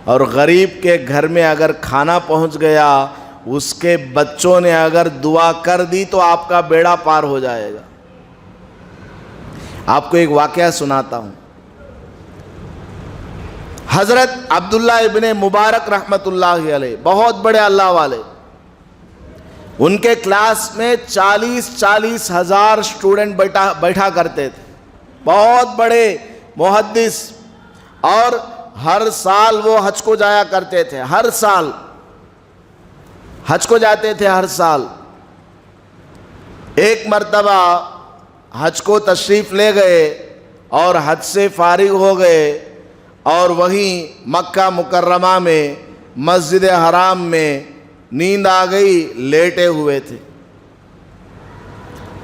اور غریب کے گھر میں اگر کھانا پہنچ گیا، اس کے بچوں نے اگر دعا کر دی تو آپ کا بیڑا پار ہو جائے گا۔ آپ کو ایک واقعہ سناتا ہوں۔ حضرت عبداللہ ابن مبارک رحمۃ اللہ علیہ بہت بڑے اللہ والے، ان کے کلاس میں 40 ہزار اسٹوڈنٹ بیٹھا کرتے تھے، بہت بڑے محدث، اور ہر سال وہ حج کو جایا کرتے تھے، ہر سال حج کو جاتے تھے، ہر سال۔ ایک مرتبہ حج کو تشریف لے گئے اور حج سے فارغ ہو گئے، اور وہیں مکہ مکرمہ میں مسجد حرام میں نیند آ گئی، لیٹے ہوئے تھے۔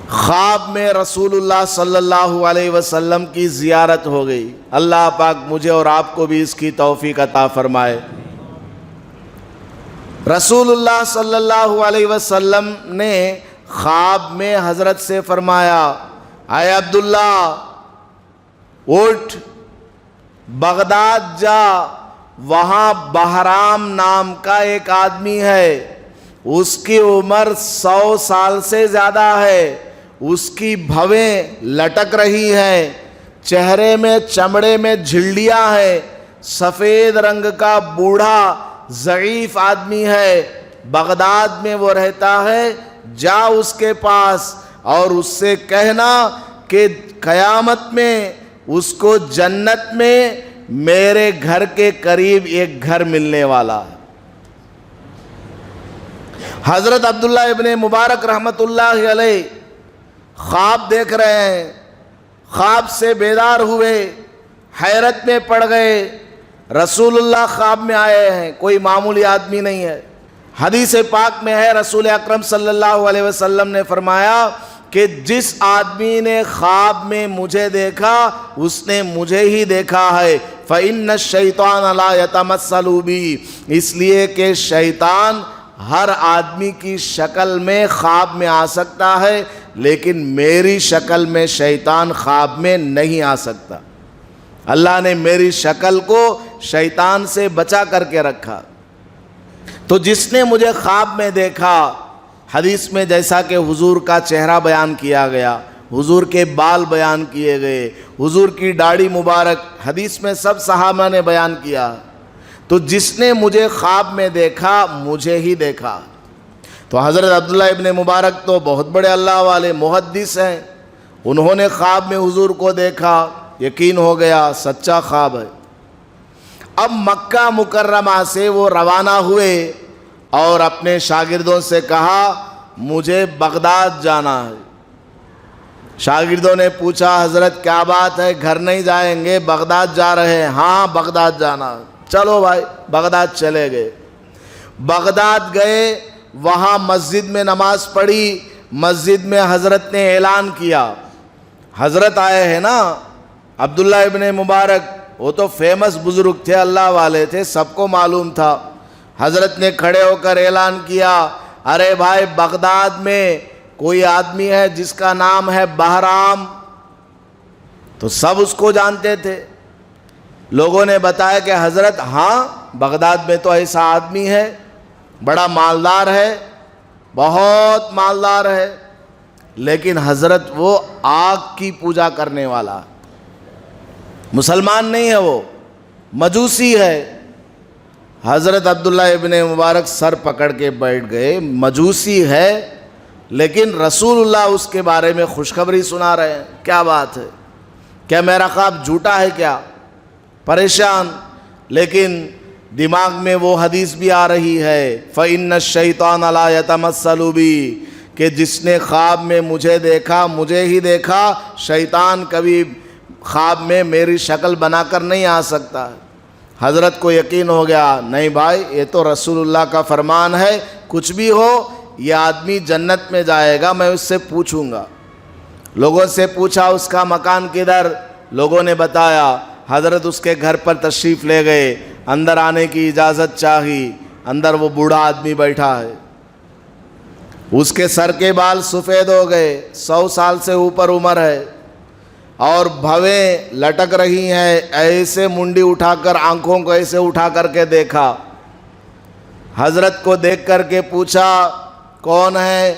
خواب میں رسول اللہ صلی اللہ علیہ وسلم کی زیارت ہو گئی۔ اللہ پاک مجھے اور آپ کو بھی اس کی توفیق عطا فرمائے۔ رسول اللہ صلی اللہ علیہ وسلم نے خواب میں حضرت سے فرمایا، اے عبداللہ اٹھ، بغداد جا، وہاں بہرام نام کا ایک آدمی ہے، اس کی عمر 100 سال سے زیادہ ہے، اس کی بھویں لٹک رہی ہیں، چہرے میں چمڑے میں جھلڈیاں ہیں، سفید رنگ کا بوڑھا ضعیف آدمی ہے، بغداد میں وہ رہتا ہے، جا اس کے پاس اور اس سے کہنا کہ قیامت میں اس کو جنت میں میرے گھر کے قریب ایک گھر ملنے والا ہے۔ حضرت عبداللہ ابن مبارک رحمۃ اللہ علیہ خواب دیکھ رہے ہیں، خواب سے بیدار ہوئے، حیرت میں پڑ گئے۔ رسول اللہ خواب میں آئے ہیں، کوئی معمولی آدمی نہیں ہے۔ حدیث پاک میں ہے، رسول اکرم صلی اللہ علیہ وسلم نے فرمایا کہ جس آدمی نے خواب میں مجھے دیکھا اس نے مجھے ہی دیکھا ہے، فَإِنَّ الشَّيْطَانَ لَا يَتَمَثَّلُ بِي، اس لیے کہ شیطان ہر آدمی کی شکل میں خواب میں آ سکتا ہے، لیکن میری شکل میں شیطان خواب میں نہیں آ سکتا۔ اللہ نے میری شکل کو شیطان سے بچا کر کے رکھا۔ تو جس نے مجھے خواب میں دیکھا، حدیث میں جیسا کہ حضور کا چہرہ بیان کیا گیا، حضور کے بال بیان کیے گئے، حضور کی داڑھی مبارک، حدیث میں سب صحابہ نے بیان کیا، تو جس نے مجھے خواب میں دیکھا مجھے ہی دیکھا۔ تو حضرت عبداللہ ابن مبارک تو بہت بڑے اللہ والے محدث ہیں، انہوں نے خواب میں حضور کو دیکھا، یقین ہو گیا سچا خواب ہے۔ اب مکہ مکرمہ سے وہ روانہ ہوئے اور اپنے شاگردوں سے کہا مجھے بغداد جانا ہے۔ شاگردوں نے پوچھا حضرت کیا بات ہے، گھر نہیں جائیں گے، بغداد جا رہے ہیں؟ ہاں بغداد جانا ہے۔ چلو بھائی، بغداد چلے گئے۔ بغداد گئے، وہاں مسجد میں نماز پڑھی، مسجد میں حضرت نے اعلان کیا، حضرت آئے ہیں نا عبداللہ ابن مبارک، وہ تو فیمس بزرگ تھے، اللہ والے تھے، سب کو معلوم تھا۔ حضرت نے کھڑے ہو کر اعلان کیا، ارے بھائی بغداد میں کوئی آدمی ہے جس کا نام ہے بہرام۔ تو سب اس کو جانتے تھے۔ لوگوں نے بتایا کہ حضرت ہاں بغداد میں تو ایسا آدمی ہے، بڑا مالدار ہے، بہت مالدار ہے، لیکن حضرت وہ آگ کی پوجا کرنے والا، مسلمان نہیں ہے، وہ مجوسی ہے۔ حضرت عبداللہ ابن مبارک سر پکڑ کے بیٹھ گئے، مجوسی ہے لیکن رسول اللہ اس کے بارے میں خوشخبری سنا رہے ہیں، کیا بات ہے، کیا میرا خواب جھوٹا ہے کیا؟ پریشان، لیکن دماغ میں وہ حدیث بھی آ رہی ہے فَإِنَّ الشَّيْطَانَ لَا يَتَمَثَّلُ بِي، کہ جس نے خواب میں مجھے دیکھا مجھے ہی دیکھا، شیطان کبھی خواب میں میری شکل بنا کر نہیں آ سکتا۔ حضرت کو یقین ہو گیا، نہیں بھائی یہ تو رسول اللہ کا فرمان ہے، کچھ بھی ہو یہ آدمی جنت میں جائے گا، میں اس سے پوچھوں گا۔ لوگوں سے پوچھا اس کا مکان کدھر، لوگوں نے بتایا۔ حضرت اس کے گھر پر تشریف لے گئے، اندر آنے کی اجازت چاہی، اندر وہ بوڑھا آدمی بیٹھا ہے، اس کے سر کے بال سفید ہو گئے، 100 سال سے اوپر عمر ہے، اور بھویں لٹک رہی ہیں، ایسے منڈی اٹھا کر آنکھوں کو ایسے اٹھا کر کے دیکھا۔ حضرت کو دیکھ کر کے پوچھا کون ہے؟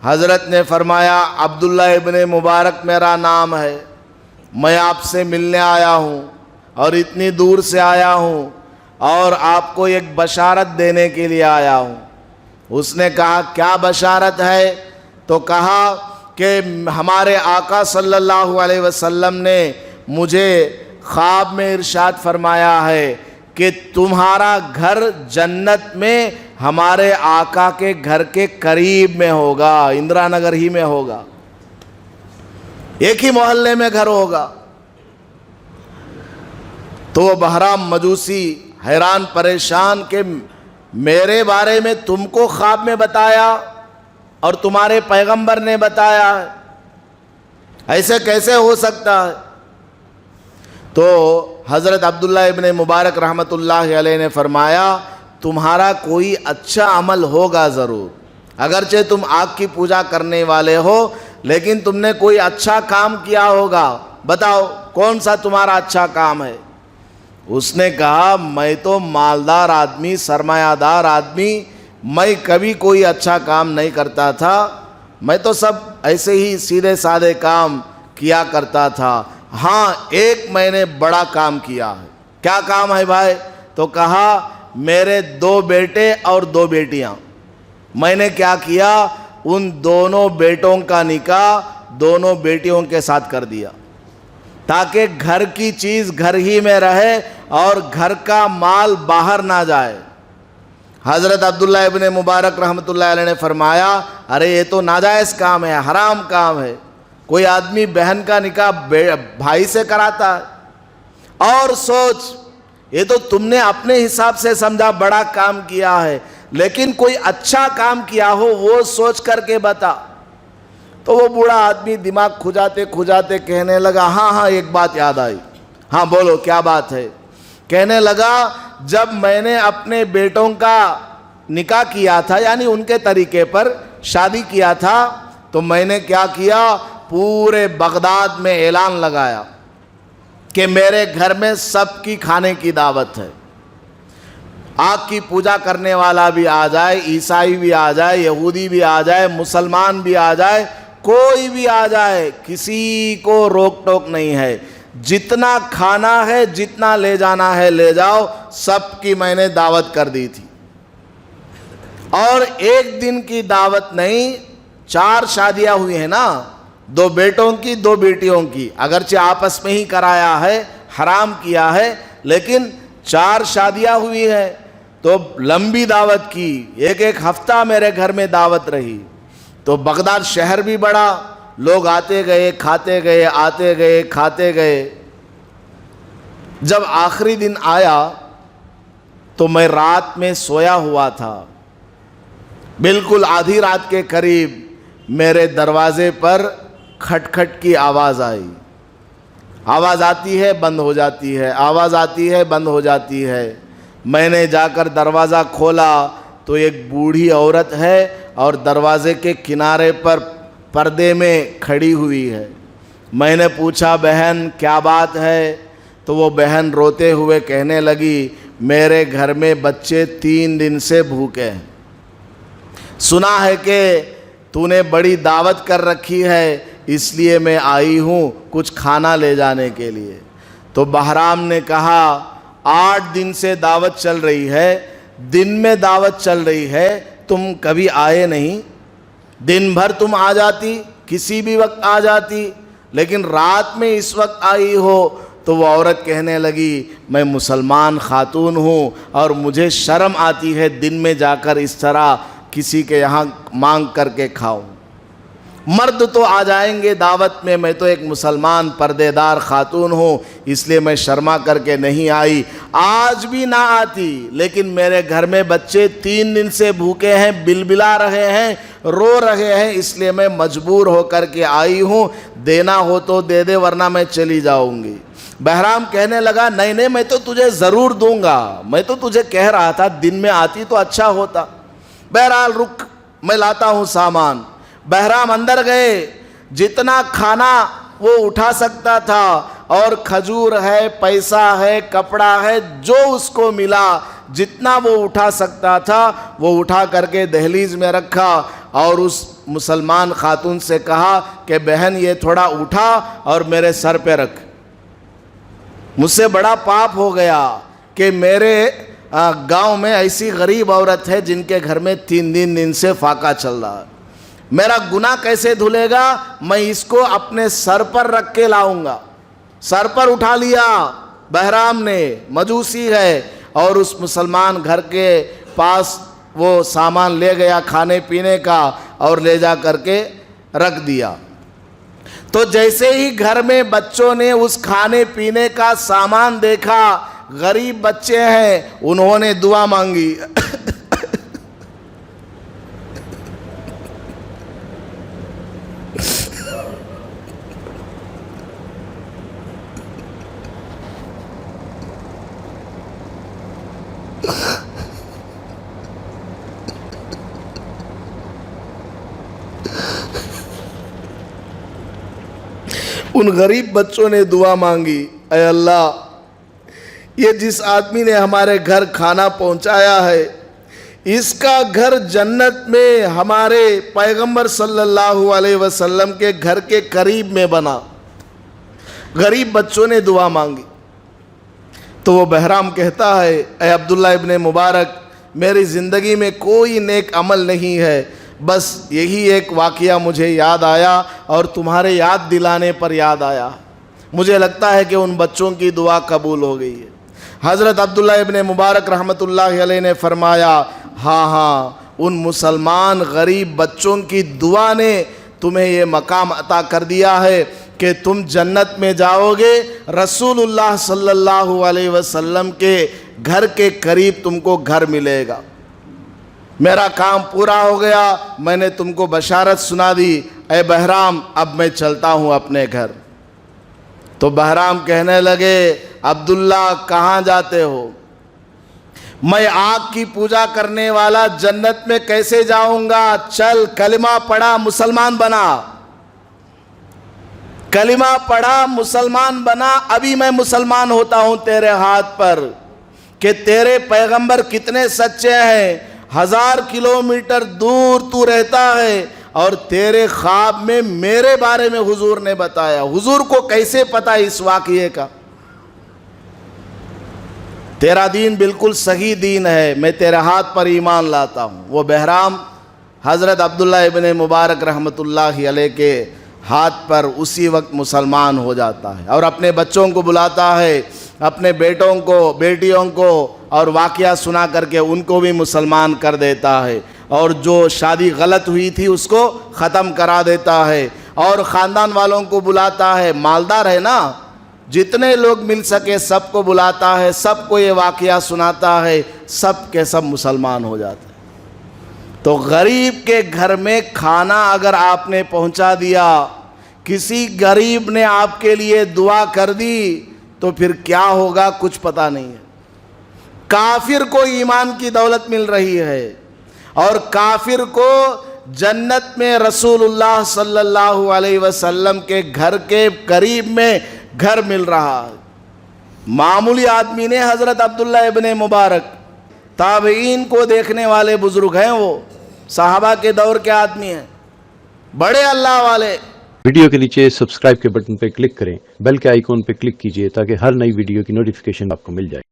حضرت نے فرمایا عبداللہ ابن مبارک میرا نام ہے، میں آپ سے ملنے آیا ہوں اور اتنی دور سے آیا ہوں اور آپ کو ایک بشارت دینے کے لیے آیا ہوں۔ اس نے کہا کیا بشارت ہے؟ تو کہا کہ ہمارے آقا صلی اللہ علیہ وسلم نے مجھے خواب میں ارشاد فرمایا ہے کہ تمہارا گھر جنت میں ہمارے آقا کے گھر کے قریب میں ہوگا، اندرا نگر ہی میں ہوگا، ایک ہی محلے میں گھر ہوگا۔ تو وہ بہرام مجوسی حیران پریشان کہ میرے بارے میں تم کو خواب میں بتایا اور تمہارے پیغمبر نے بتایا ہے، ایسے کیسے ہو سکتا ہے؟ تو حضرت عبداللہ ابن مبارک رحمۃ اللہ علیہ نے فرمایا تمہارا کوئی اچھا عمل ہوگا ضرور، اگرچہ تم آگ کی پوجا کرنے والے ہو لیکن تم نے کوئی اچھا کام کیا ہوگا، بتاؤ کون سا تمہارا اچھا کام ہے؟ اس نے کہا میں تو مالدار آدمی، سرمایہ دار آدمی، میں کبھی کوئی اچھا کام نہیں کرتا تھا، میں تو سب ایسے ہی سیدھے سادے کام کیا کرتا تھا، ہاں ایک میں نے بڑا کام کیا ہے۔ کیا کام ہے بھائی؟ تو کہا میرے 2 بیٹے اور 2 بیٹیاں، میں نے کیا کیا، ان دونوں بیٹوں کا نکاح دونوں بیٹیوں کے ساتھ کر دیا تاکہ گھر کی چیز گھر ہی میں رہے اور گھر کا مال باہر نہ جائے۔ حضرت عبداللہ ابن مبارک رحمۃ اللہ علیہ نے فرمایا ارے یہ تو ناجائز کام ہے، حرام کام ہے، کوئی آدمی بہن کا نکاح بھائی سے کراتا ہے؟ اور سوچ، یہ تو تم نے اپنے حساب سے سمجھا بڑا کام کیا ہے، لیکن کوئی اچھا کام کیا ہو وہ سوچ کر کے بتا۔ تو وہ بوڑھا آدمی دماغ کھجاتے کہنے لگا ہاں ایک بات یاد آئی، ہاں بولو کیا بات ہے؟ کہنے لگا جب میں نے اپنے بیٹوں کا نکاح کیا تھا، یعنی ان کے طریقے پر شادی کیا تھا، تو میں نے کیا کیا، پورے بغداد میں اعلان لگایا کہ میرے گھر میں سب کی کھانے کی دعوت ہے، آگ کی پوجا کرنے والا بھی آ جائے، عیسائی بھی آ جائے، یہودی بھی آ جائے، مسلمان بھی آ جائے، کوئی بھی آ جائے، کسی کو روک ٹوک نہیں ہے، جتنا کھانا ہے جتنا لے جانا ہے لے جاؤ، سب کی میں نے دعوت کر دی تھی۔ اور ایک دن کی دعوت نہیں، 4 شادیاں ہوئی ہیں نا، 2 بیٹوں کی 2 بیٹیوں کی، اگرچہ آپس میں ہی کرایا ہے، حرام کیا ہے، لیکن 4 شادیاں ہوئی ہے، تو لمبی دعوت کی، ایک ہفتہ میرے گھر میں دعوت رہی۔ تو بغداد شہر بھی بڑا، لوگ آتے گئے کھاتے گئے، آتے گئے کھاتے گئے۔ جب آخری دن آیا تو میں رات میں سویا ہوا تھا، بالکل آدھی رات کے قریب میرے دروازے پر کھٹ کھٹ کی آواز آئی، آواز آتی ہے بند ہو جاتی ہے، آواز آتی ہے بند ہو جاتی ہے۔ میں نے جا کر دروازہ کھولا تو ایک بوڑھی عورت ہے اور دروازے کے کنارے پر پردے میں کھڑی ہوئی ہے۔ میں نے پوچھا بہن کیا بات ہے؟ تو وہ بہن روتے ہوئے کہنے لگی میرے گھر میں بچے 3 دن سے بھوکے ہیں، سنا ہے کہ تو نے بڑی دعوت کر رکھی ہے، اس لیے میں آئی ہوں کچھ کھانا لے جانے کے لیے۔ تو بہرام نے کہا 8 دن سے دعوت چل رہی ہے، دن میں دعوت چل رہی ہے، تم کبھی آئے نہیں، دن بھر تم آ جاتی، کسی بھی وقت آ جاتی، لیکن رات میں اس وقت آئی ہو۔ تو وہ عورت کہنے لگی میں مسلمان خاتون ہوں اور مجھے شرم آتی ہے دن میں جا کر اس طرح کسی کے یہاں مانگ کر کے کھاؤں، مرد تو آ جائیں گے دعوت میں، میں تو ایک مسلمان پردے دار خاتون ہوں، اس لیے میں شرما کر کے نہیں آئی، آج بھی نہ آتی، لیکن میرے گھر میں بچے 3 دن سے بھوکے ہیں، بلبلا رہے ہیں، رو رہے ہیں، اس لیے میں مجبور ہو کر کے آئی ہوں، دینا ہو تو دے دے ورنہ میں چلی جاؤں گی۔ بہرام کہنے لگا نہیں میں تو تجھے ضرور دوں گا، میں تو تجھے کہہ رہا تھا دن میں آتی تو اچھا ہوتا، بہرحال رک میں لاتا ہوں سامان۔ بہرام اندر گئے، جتنا کھانا وہ اٹھا سکتا تھا، اور کھجور ہے، پیسہ ہے، کپڑا ہے، جو اس کو ملا جتنا وہ اٹھا سکتا تھا وہ اٹھا کر کے دہلیز میں رکھا، اور اس مسلمان خاتون سے کہا کہ بہن یہ تھوڑا اٹھا اور میرے سر پہ رکھ، مجھ سے بڑا پاپ ہو گیا کہ میرے گاؤں میں ایسی غریب عورت ہے جن کے گھر میں 3 دن سے فاقہ چل رہا ہے، میرا گناہ کیسے دھلے گا، میں اس کو اپنے سر پر رکھ کے لاؤں گا۔ سر پر اٹھا لیا بہرام نے، مجوسی ہے، اور اس مسلمان گھر کے پاس وہ سامان لے گیا کھانے پینے کا، اور لے جا کر کے رکھ دیا۔ تو جیسے ہی گھر میں بچوں نے اس کھانے پینے کا سامان دیکھا، غریب بچے ہیں، انہوں نے دعا مانگی ان غریب بچوں نے دعا مانگی، اے اللہ، یہ جس آدمی نے ہمارے گھر کھانا پہنچایا ہے، اس کا گھر جنت میں ہمارے پیغمبر صلی اللہ علیہ وسلم کے گھر کے قریب میں بنا۔ غریب بچوں نے دعا مانگی تو وہ بہرام کہتا ہے، اے عبداللہ ابن مبارک، میری زندگی میں کوئی نیک عمل نہیں ہے، بس یہی ایک واقعہ مجھے یاد آیا اور تمہارے یاد دلانے پر یاد آیا، مجھے لگتا ہے کہ ان بچوں کی دعا قبول ہو گئی ہے۔ حضرت عبداللہ ابن مبارک رحمۃ اللہ علیہ نے فرمایا، ہاں ان مسلمان غریب بچوں کی دعا نے تمہیں یہ مقام عطا کر دیا ہے کہ تم جنت میں جاؤ گے، رسول اللہ صلی اللہ علیہ وسلم کے گھر کے قریب تم کو گھر ملے گا۔ میرا کام پورا ہو گیا، میں نے تم کو بشارت سنا دی، اے بہرام اب میں چلتا ہوں اپنے گھر۔ تو بہرام کہنے لگے، عبداللہ کہاں جاتے ہو؟ میں آگ کی پوجا کرنے والا جنت میں کیسے جاؤں گا؟ چل کلمہ پڑھا، مسلمان بنا، کلمہ پڑھا، مسلمان بنا، ابھی میں مسلمان ہوتا ہوں تیرے ہاتھ پر، کہ تیرے پیغمبر کتنے سچے ہیں، 1000 کلومیٹر دور تو رہتا ہے اور تیرے خواب میں میرے بارے میں حضور نے بتایا۔ حضور کو کیسے پتا اس واقعے کا؟ تیرا دین بالکل صحیح دین ہے، میں تیرے ہاتھ پر ایمان لاتا ہوں۔ وہ بہرام حضرت عبداللہ ابن مبارک رحمۃ اللہ علیہ کے ہاتھ پر اسی وقت مسلمان ہو جاتا ہے، اور اپنے بچوں کو بلاتا ہے، اپنے بیٹوں کو، بیٹیوں کو، اور واقعہ سنا کر کے ان کو بھی مسلمان کر دیتا ہے، اور جو شادی غلط ہوئی تھی اس کو ختم کرا دیتا ہے، اور خاندان والوں کو بلاتا ہے، مالدار ہے نا، جتنے لوگ مل سکے سب کو بلاتا ہے، سب کو یہ واقعہ سناتا ہے، سب کے سب مسلمان ہو جاتے ہیں۔ تو غریب کے گھر میں کھانا اگر آپ نے پہنچا دیا، کسی غریب نے آپ کے لیے دعا کر دی، تو پھر کیا ہوگا کچھ پتہ نہیں ہے۔ کافر کو ایمان کی دولت مل رہی ہے، اور کافر کو جنت میں رسول اللہ صلی اللہ علیہ وسلم کے گھر کے قریب میں گھر مل رہا ہے۔ معمولی آدمی نے حضرت عبداللہ ابن مبارک، تابعین کو دیکھنے والے بزرگ ہیں، وہ صحابہ کے دور کے آدمی ہیں، بڑے اللہ والے۔ ویڈیو کے نیچے سبسکرائب کے بٹن پہ کلک کریں، بیل کے آئیکن پہ کلک کیجئے تاکہ ہر نئی ویڈیو کی نوٹیفیکیشن آپ کو مل جائے۔